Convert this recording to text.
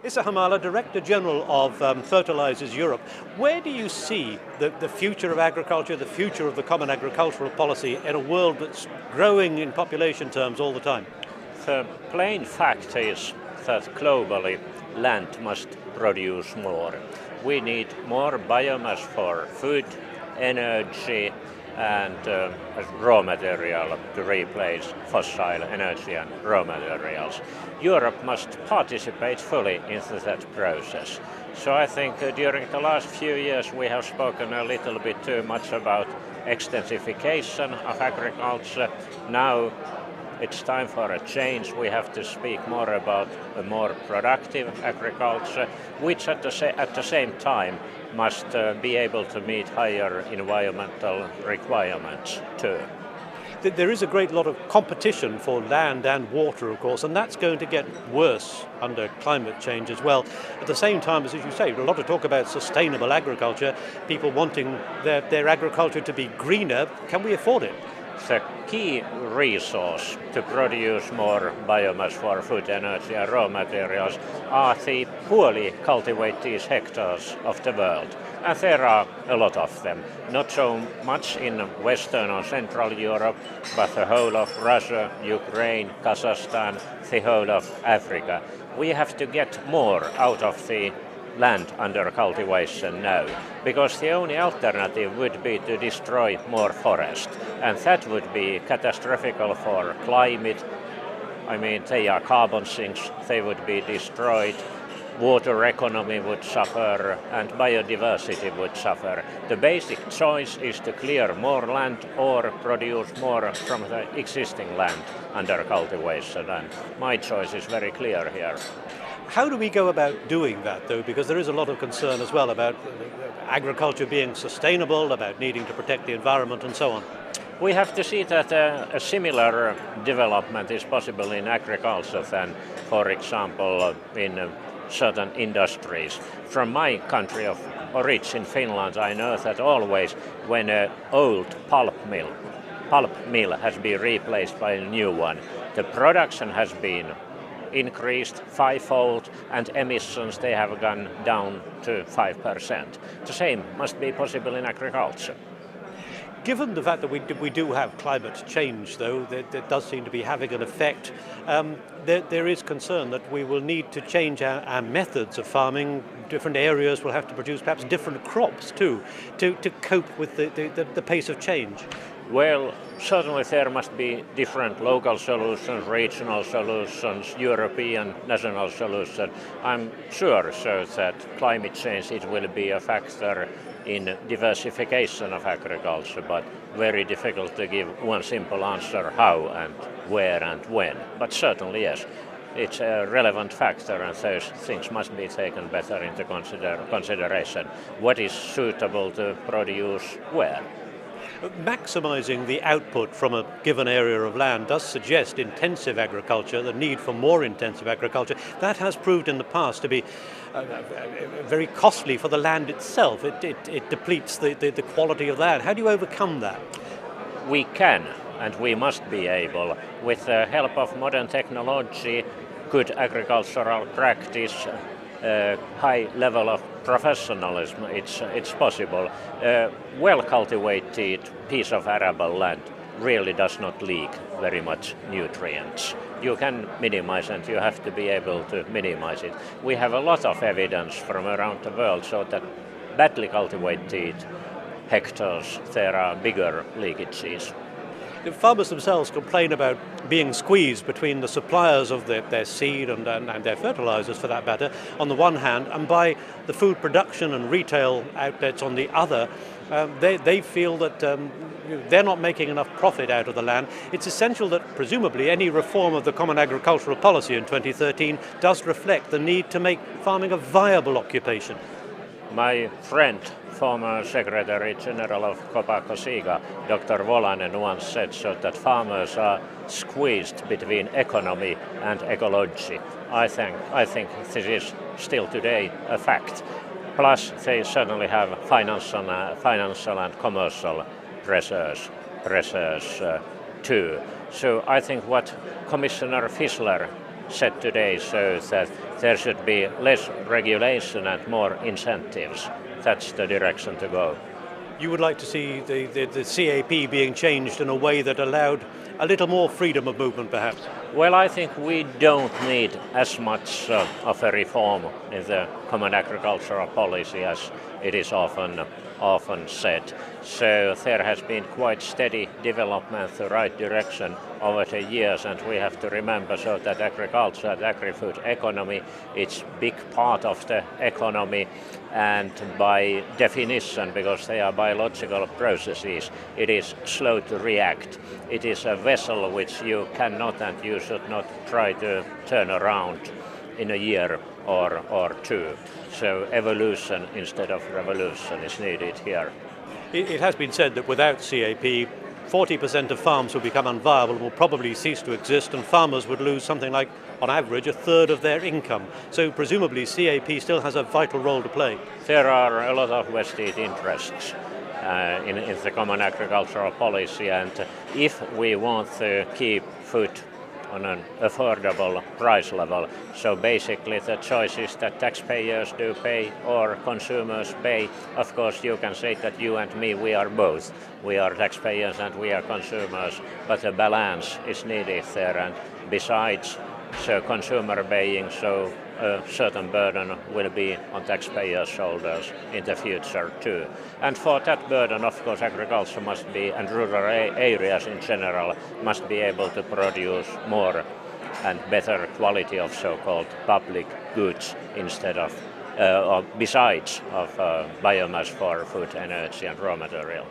Esa Härmälä, Director General of Fertilizers Europe, where do you see the future of agriculture, the future of the common agricultural policy in a world that's growing in population terms all the time? The plain fact is that globally land must produce more. We need more biomass for food, energy and raw material to replace fossil energy and raw materials. Europe must participate fully into that process. So I think during the last few years we have spoken a little bit too much about extensification of agriculture. Now it's time for a change. We have to speak more about a more productive agriculture, which at the same time must be able to meet higher environmental requirements too. There is a great lot of competition for land and water, of course, and that's going to get worse under climate change as well. At the same time, as you say, a lot of talk about sustainable agriculture, people wanting their agriculture to be greener. Can we afford it? The key resource to produce more biomass for food, energy and raw materials are the poorly cultivated hectares of the world. And there are a lot of them. Not so much in Western or Central Europe, but the whole of Russia, Ukraine, Kazakhstan, the whole of Africa. We have to get more out of the land under cultivation now, because the only alternative would be to destroy more forest, and that would be catastrophic for climate. I mean, they are carbon sinks, they would be destroyed, water economy would suffer, and biodiversity would suffer. The basic choice is to clear more land or produce more from the existing land under cultivation, and my choice is very clear here. How do we go about doing that, though? Because there is a lot of concern as well about agriculture being sustainable, about needing to protect the environment and so on. We have to see that a similar development is possible in agriculture than, for example, in certain industries. From my country of origin, Finland, I know that always when an old pulp mill has been replaced by a new one, the production has been increased fivefold and emissions they have gone down to 5%. The same must be possible in agriculture. Given the fact that we do have climate change, though, that does seem to be having an effect, there is concern that we will need to change our methods of farming. Different areas will have to produce perhaps different crops too, to cope with the pace of change. Well, certainly there must be different local solutions, regional solutions, European national solutions. I'm sure so that climate change it will be a factor in diversification of agriculture, but very difficult to give one simple answer how and where and when. But certainly yes, it's a relevant factor and those things must be taken better into consideration. What is suitable to produce where? Maximising the output from a given area of land does suggest intensive agriculture, the need for more intensive agriculture. That has proved in the past to be very costly for the land itself. It depletes the quality of land. How do you overcome that? We can and we must be able, with the help of modern technology, good agricultural practice, high level of professionalism, it's possible. Well-cultivated piece of arable land really does not leak very much nutrients. You can minimize and you have to be able to minimize it. We have a lot of evidence from around the world so that badly cultivated hectares there are bigger leakages. The farmers themselves complain about being squeezed between the suppliers of their seed and their fertilizers, for that matter, on the one hand, and by the food production and retail outlets on the other. They feel that they're not making enough profit out of the land. It's essential that presumably any reform of the Common Agricultural Policy in 2013 does reflect the need to make farming a viable occupation. My friend, former Secretary General of Copa-Cogeca, Dr. Volanen, once said so that farmers are squeezed between economy and ecology. I think this is still today a fact. Plus, they certainly have financial and commercial pressures too. So I think what Commissioner Fischler set today shows that there should be less regulation and more incentives. That's the direction to go. You would like to see the CAP being changed in a way that allowed a little more freedom of movement, perhaps? Well, I think we don't need as much of a reform in the common agricultural policy as it is often said. So there has been quite steady development in the right direction over the years, and we have to remember so that agriculture and agri-food economy, it's big part of the economy, and by definition, because they are biological processes, it is slow to react. It is a vessel which you cannot and you should not try to turn around in a year or two. So evolution instead of revolution is needed here. It has been said that without CAP, 40% of farms will become unviable and will probably cease to exist, and farmers would lose something like, on average, a third of their income. So presumably CAP still has a vital role to play. There are a lot of vested interests in the common agricultural policy, and if we want to keep food on an affordable price level, so basically the choice is that taxpayers do pay or consumers pay. Of course you can say that you and me, we are both. We are taxpayers and we are consumers, but a balance is needed there, and besides so consumer paying, so a certain burden will be on taxpayers' shoulders in the future too. And for that burden, of course, agriculture must be, and rural areas in general, must be able to produce more and better quality of so-called public goods instead of, or besides of biomass for food, energy and raw material.